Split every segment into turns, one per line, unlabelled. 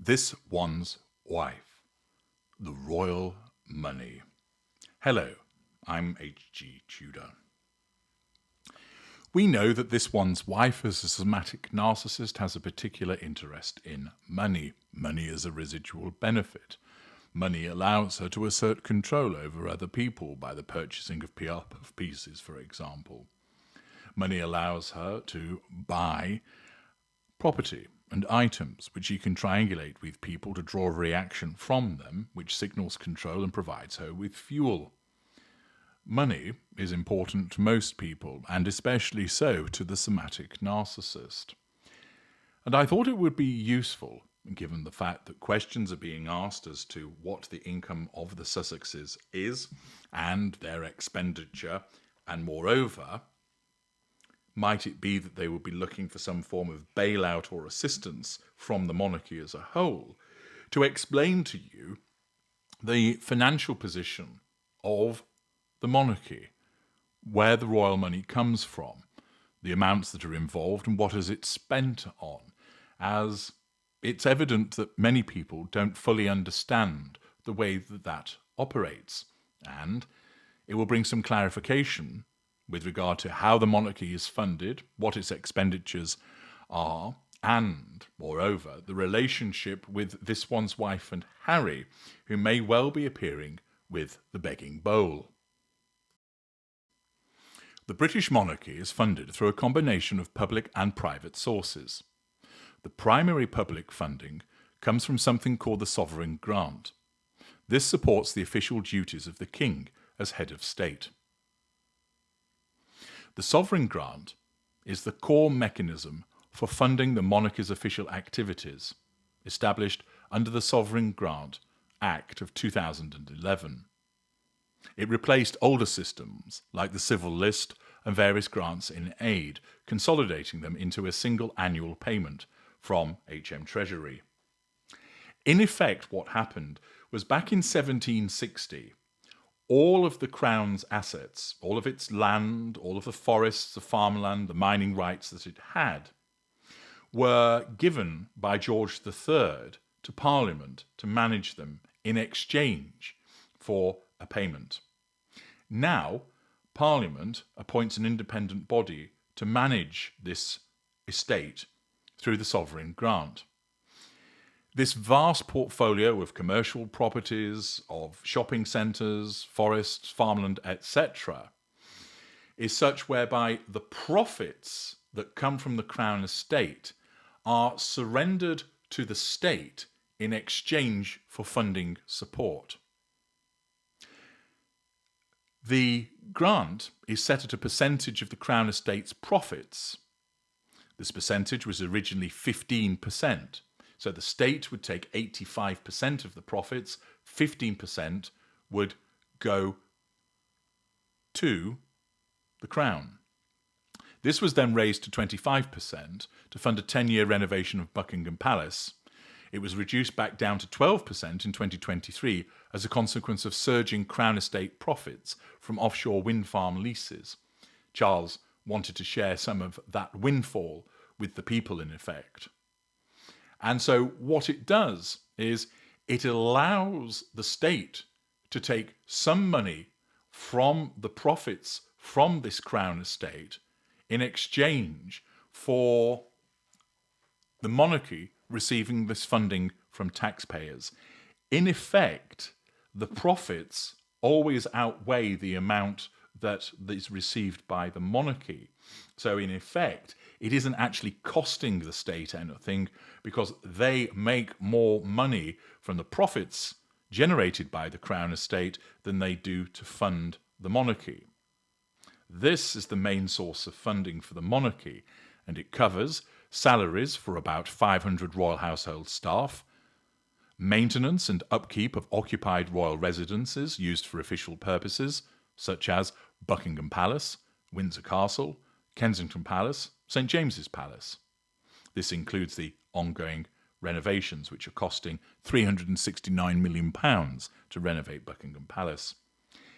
This one's wife, the royal money. Hello, I'm H.G. Tudor. We know that this one's wife, as a somatic narcissist, has a particular interest in money. Money as a residual benefit. Money allows her to assert control over other people by the purchasing of puff pieces, for example. Money allows her to buy property and items which she can triangulate with people to draw a reaction from them, which signals control and provides her with fuel. Money is important to most people, and especially so to the somatic narcissist. And I thought it would be useful, given the fact that questions are being asked as to what the income of the Sussexes is and their expenditure, and moreover, might it be that they will be looking for some form of bailout or assistance from the monarchy as a whole, to explain to you the financial position of the monarchy, where the royal money comes from, the amounts that are involved, and what is it spent on, as it's evident that many people don't fully understand the way that that operates, and it will bring some clarification with regard to how the monarchy is funded, what its expenditures are, and, moreover, the relationship with this one's wife and Harry, who may well be appearing with the begging bowl. The British monarchy is funded through a combination of public and private sources. The primary public funding comes from something called the sovereign grant. This supports the official duties of the king as head of state. The sovereign grant is the core mechanism for funding the monarchy's official activities, established under the Sovereign Grant Act of 2011. It replaced older systems like the civil list and various grants in aid, consolidating them into a single annual payment from HM Treasury. In effect, what happened was back in 1760, all of the Crown's assets, all of its land, all of the forests, the farmland, the mining rights that it had, were given by George III to Parliament to manage them in exchange for a payment. Now, Parliament appoints an independent body to manage this estate through the sovereign grant. This vast portfolio of commercial properties, of shopping centres, forests, farmland, etc., is such whereby the profits that come from the Crown estate are surrendered to the state in exchange for funding support. The grant is set at a percentage of the Crown estate's profits. This percentage was originally 15%. So the state would take 85% of the profits, 15% would go to the Crown. This was then raised to 25% to fund a 10-year renovation of Buckingham Palace. It was reduced back down to 12% in 2023 as a consequence of surging Crown estate profits from offshore wind farm leases. Charles wanted to share some of that windfall with the people, in effect. And so what it does is it allows the state to take some money from the profits from this Crown estate in exchange for the monarchy receiving this funding from taxpayers. In effect, the profits always outweigh the amount that is received by the monarchy. So in effect, it isn't actually costing the state anything because they make more money from the profits generated by the Crown estate than they do to fund the monarchy. This is the main source of funding for the monarchy, and it covers salaries for about 500 royal household staff, maintenance and upkeep of occupied royal residences used for official purposes, such as Buckingham Palace, Windsor Castle, Kensington Palace, St James's Palace. This includes the ongoing renovations, which are costing £369 million to renovate Buckingham Palace.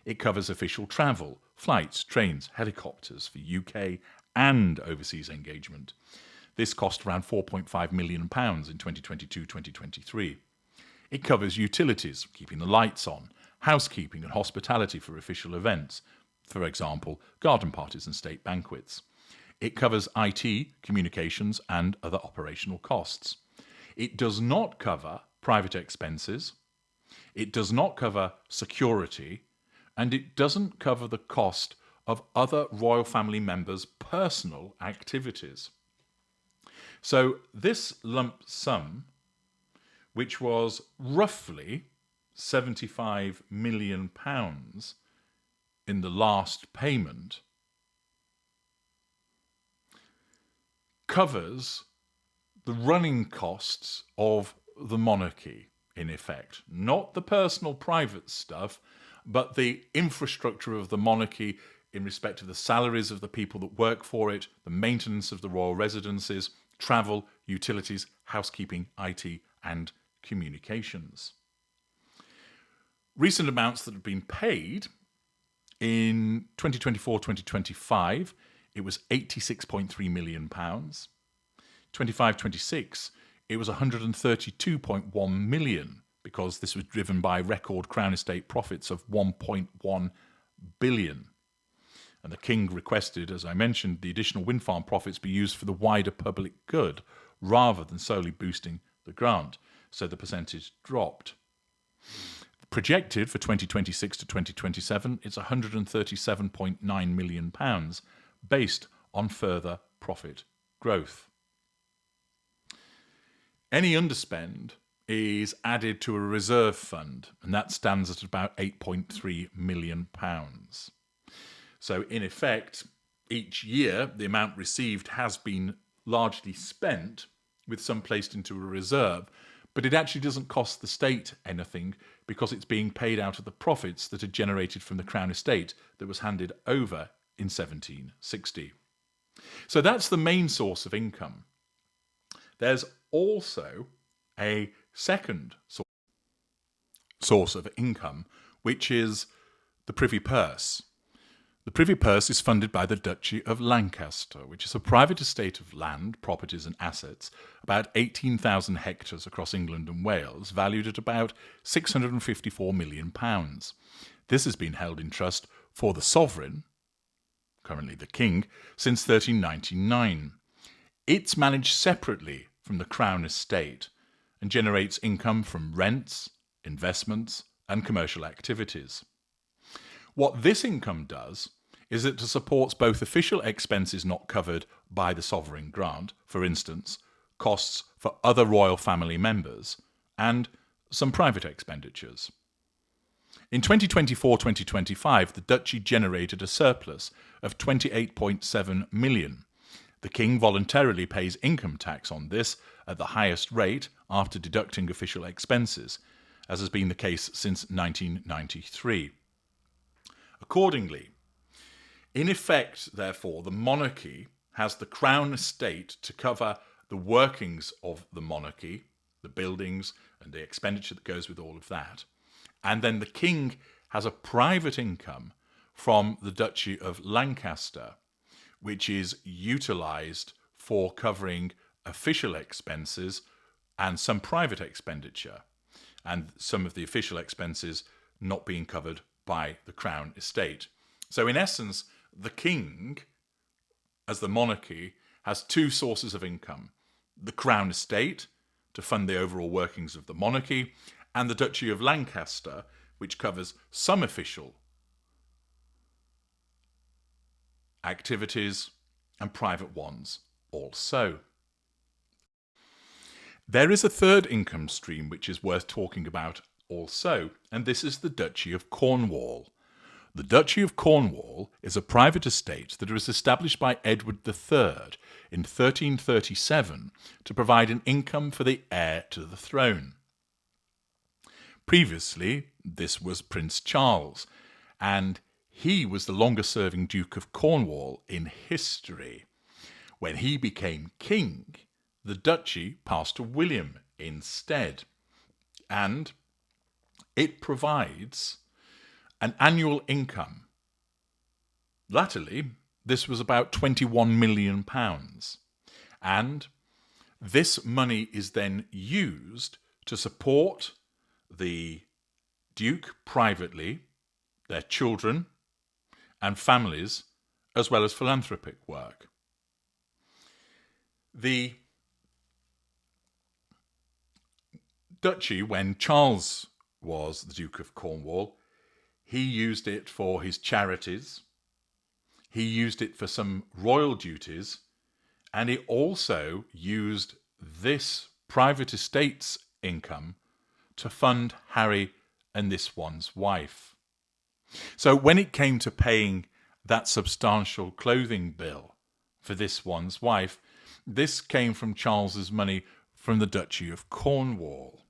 It covers official travel, flights, trains, helicopters for UK and overseas engagement. This cost around £4.5 million in 2022-2023. It covers utilities, keeping the lights on, housekeeping and hospitality for official events, for example, garden parties and state banquets. It covers IT, communications, and other operational costs. It does not cover private expenses. It does not cover security, and it doesn't cover the cost of other royal family members' personal activities. So this lump sum, which was roughly £75 million in the last payment, covers the running costs of the monarchy, in effect. Not the personal private stuff, but the infrastructure of the monarchy in respect of the salaries of the people that work for it, the maintenance of the royal residences, travel, utilities, housekeeping, IT, and communications. Recent amounts that have been paid in 2024-2025, it was £86.3 million. 25-26, it was £132.1 million, because this was driven by record Crown Estate profits of £1.1 billion. And the King requested, as I mentioned, the additional wind farm profits be used for the wider public good rather than solely boosting the grant, so the percentage dropped. Projected for 2026 to 2027, it's £137.9 million based on further profit growth. Any underspend is added to a reserve fund, and that stands at about £8.3 million. So in effect, each year the amount received has been largely spent, with some placed into a reserve, but it actually doesn't cost the state anything because it's being paid out of the profits that are generated from the Crown Estate that was handed over in 1760. So that's the main source of income. There's also a second source of income, which is the Privy Purse. The Privy Purse is funded by the Duchy of Lancaster, which is a private estate of land, properties and assets, about 18,000 hectares across England and Wales, valued at about £654 million. This has been held in trust for the sovereign, currently the King, since 1399. It's managed separately from the Crown Estate and generates income from rents, investments and commercial activities. What this income does is that it supports both official expenses not covered by the sovereign grant, for instance, costs for other royal family members, and some private expenditures. In 2024-2025, the Duchy generated a surplus of £28.7 million. The King voluntarily pays income tax on this at the highest rate after deducting official expenses, as has been the case since 1993. Accordingly, in effect, therefore, the monarchy has the Crown Estate to cover the workings of the monarchy, the buildings and the expenditure that goes with all of that. And then the King has a private income from the Duchy of Lancaster, which is utilised for covering official expenses and some private expenditure, and some of the official expenses not being covered by the Crown Estate. So in essence, the King, as the monarchy, has two sources of income: the Crown Estate, to fund the overall workings of the monarchy, and the Duchy of Lancaster, which covers some official activities and private ones also. There is a third income stream which is worth talking about also, and this is the Duchy of Cornwall. The Duchy of Cornwall is a private estate that was established by Edward III in 1337 to provide an income for the heir to the throne. Previously, this was Prince Charles, and he was the longest-serving Duke of Cornwall in history. When he became king, the duchy passed to William instead, and it provides an annual income. Latterly, this was about £21 million, And this money is then used to support the Duke privately, their children and families, as well as philanthropic work. The duchy, when Charles was the Duke of Cornwall, he used it for his charities, he used it for some royal duties, and he also used this private estate's income to fund Harry and this one's wife. So when it came to paying that substantial clothing bill for this one's wife, this came from Charles's money from the Duchy of Cornwall.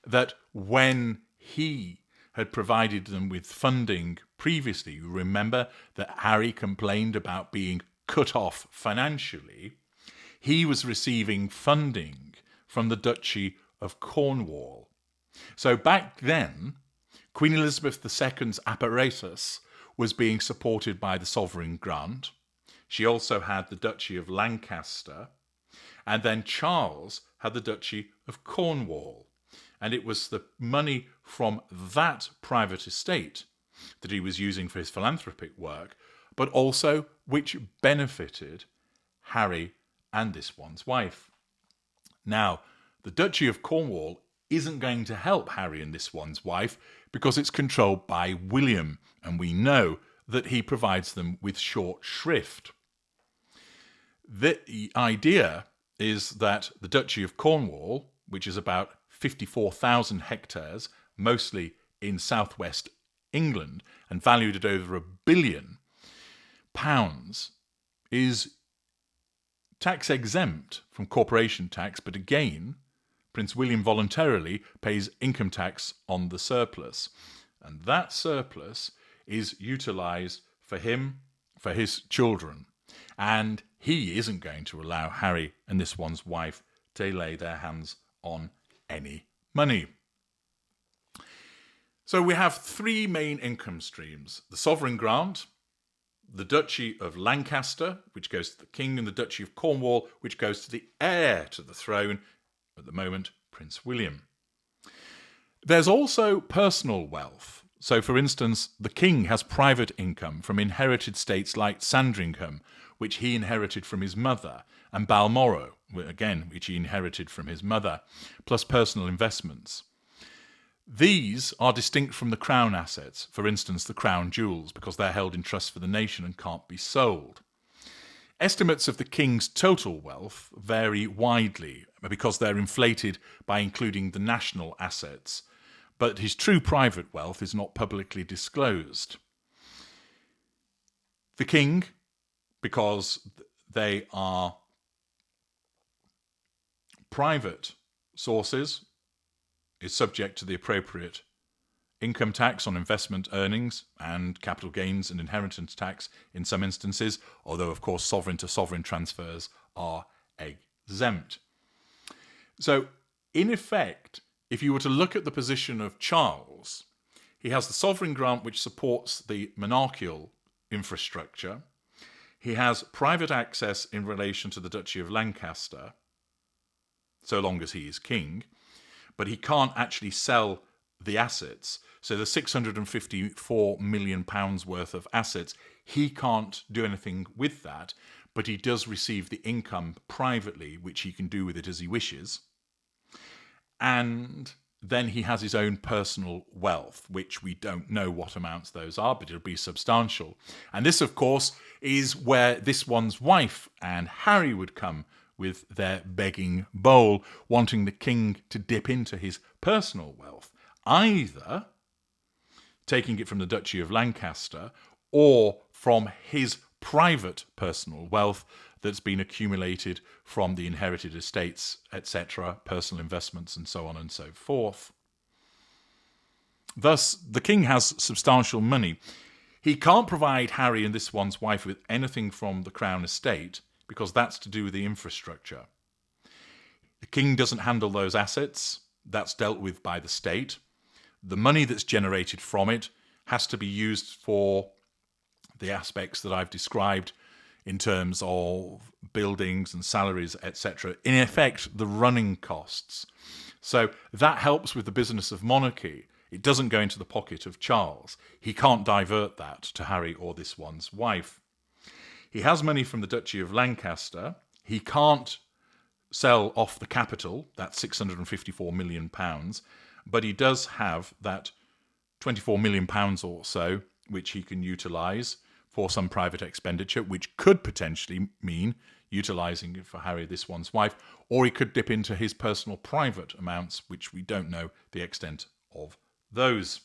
That when he had provided them with funding previously, you remember that Harry complained about being cut off financially, he was receiving funding from the Duchy of Cornwall. So back then, Queen Elizabeth II's apparatus was being supported by the sovereign grant. She also had the Duchy of Lancaster, and then Charles had the Duchy of Cornwall. And it was the money from that private estate that he was using for his philanthropic work, but also which benefited Harry and this one's wife. Now, the Duchy of Cornwall isn't going to help Harry and this one's wife because it's controlled by William, and we know that he provides them with short shrift. The idea is that the Duchy of Cornwall, which is about 54,000 hectares, mostly in southwest England, and valued at over £1 billion, is tax exempt from corporation tax, but again, Prince William voluntarily pays income tax on the surplus. And that surplus is utilised for him, for his children. And he isn't going to allow Harry and this one's wife to lay their hands on any money. So we have three main income streams: the sovereign grant, the Duchy of Lancaster, which goes to the king, and the Duchy of Cornwall, which goes to the heir to the throne, at the moment, Prince William. There's also personal wealth. So, for instance, the king has private income from inherited states like Sandringham, which he inherited from his mother, and Balmoral, again, which he inherited from his mother, plus personal investments. These are distinct from the crown assets, for instance, the crown jewels, because they're held in trust for the nation and can't be sold. Estimates of the king's total wealth vary widely because they're inflated by including the national assets, but his true private wealth is not publicly disclosed. The king, because they are private sources, is subject to the appropriate income tax on investment earnings and capital gains and inheritance tax in some instances, although, of course, sovereign-to-sovereign transfers are exempt. So, in effect, if you were to look at the position of Charles, he has the sovereign grant which supports the monarchical infrastructure. He has private access in relation to the Duchy of Lancaster, so long as he is king, but he can't actually sell the assets. So the £654 million worth of assets, he can't do anything with that, but he does receive the income privately, which he can do with it as he wishes. And then he has his own personal wealth, which we don't know what amounts those are, but it'll be substantial. And this, of course, is where this one's wife and Harry would come with their begging bowl, wanting the king to dip into his personal wealth, either taking it from the Duchy of Lancaster or from his private personal wealth that's been accumulated from the inherited estates, etc., personal investments, and so on and so forth. Thus, the king has substantial money. He can't provide Harry and this one's wife with anything from the crown estate, because that's to do with the infrastructure. The king doesn't handle those assets. That's dealt with by the state. The money that's generated from it has to be used for the aspects that I've described in terms of buildings and salaries, etc. In effect, the running costs. So that helps with the business of monarchy. It doesn't go into the pocket of Charles. He can't divert that to Harry or this one's wife. He has money from the Duchy of Lancaster. He can't sell off the capital, that's £654 million, but he does have that £24 million or so, which he can utilise for some private expenditure, which could potentially mean utilising it for Harry, this one's wife, or he could dip into his personal private amounts, which we don't know the extent of those.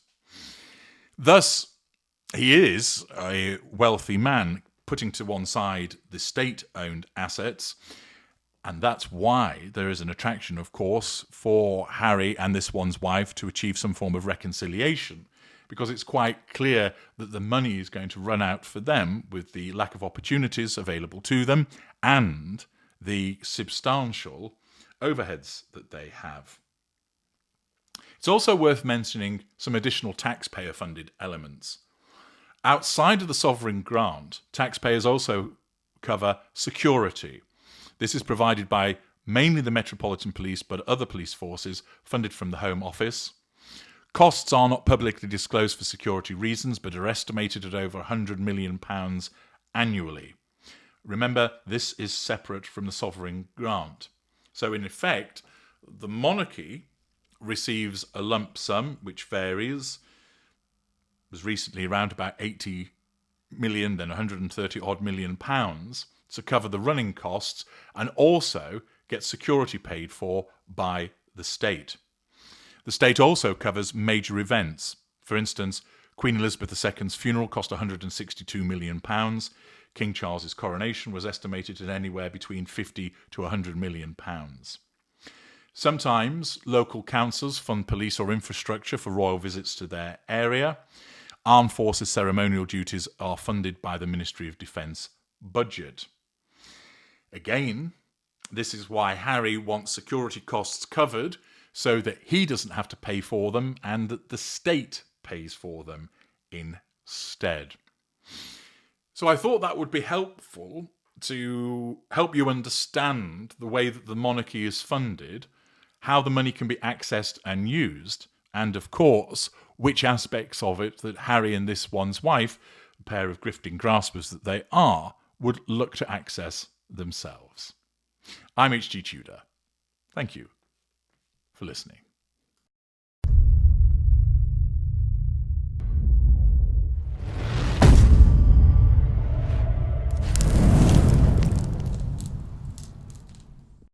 Thus, he is a wealthy man, putting to one side the state-owned assets, and that's why there is an attraction, of course, for Harry and this one's wife to achieve some form of reconciliation, because it's quite clear that the money is going to run out for them with the lack of opportunities available to them and the substantial overheads that they have. It's also worth mentioning some additional taxpayer-funded elements. Outside of the sovereign grant, taxpayers also cover security. This is provided by mainly the Metropolitan Police, but other police forces funded from the Home Office. Costs are not publicly disclosed for security reasons, but are estimated at over £100 million annually. Remember, this is separate from the sovereign grant. So in effect, the monarchy receives a lump sum, which varies. It was recently around about 80 million, then 130 odd million pounds to cover the running costs and also get security paid for by the state. The state also covers major events. For instance, Queen Elizabeth II's funeral cost £162 million. King Charles's coronation was estimated at anywhere between £50 to £100 million. Sometimes local councils fund police or infrastructure for royal visits to their area. Armed Forces ceremonial duties are funded by the Ministry of Defence budget. Again, this is why Harry wants security costs covered so that he doesn't have to pay for them and that the state pays for them instead. So I thought that would be helpful to help you understand the way that the monarchy is funded, how the money can be accessed and used, and of course, which aspects of it that Harry and this one's wife, a pair of grifting graspers that they are, would look to access themselves. I'm H.G. Tudor. Thank you for listening.